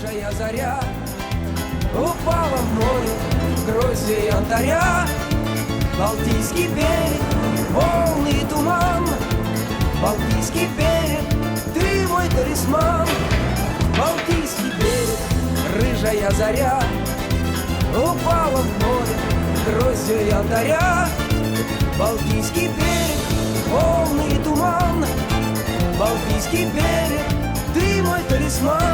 рыжая заря упала в море гроздья янтаря. Балтийский берег, волны и туман, Балтийский берег, ты мой талисман. Балтийский берег, рыжая заря упала в море гроздья янтаря. Балтийский берег, волны и туман, Балтийский берег, ты мой талисман.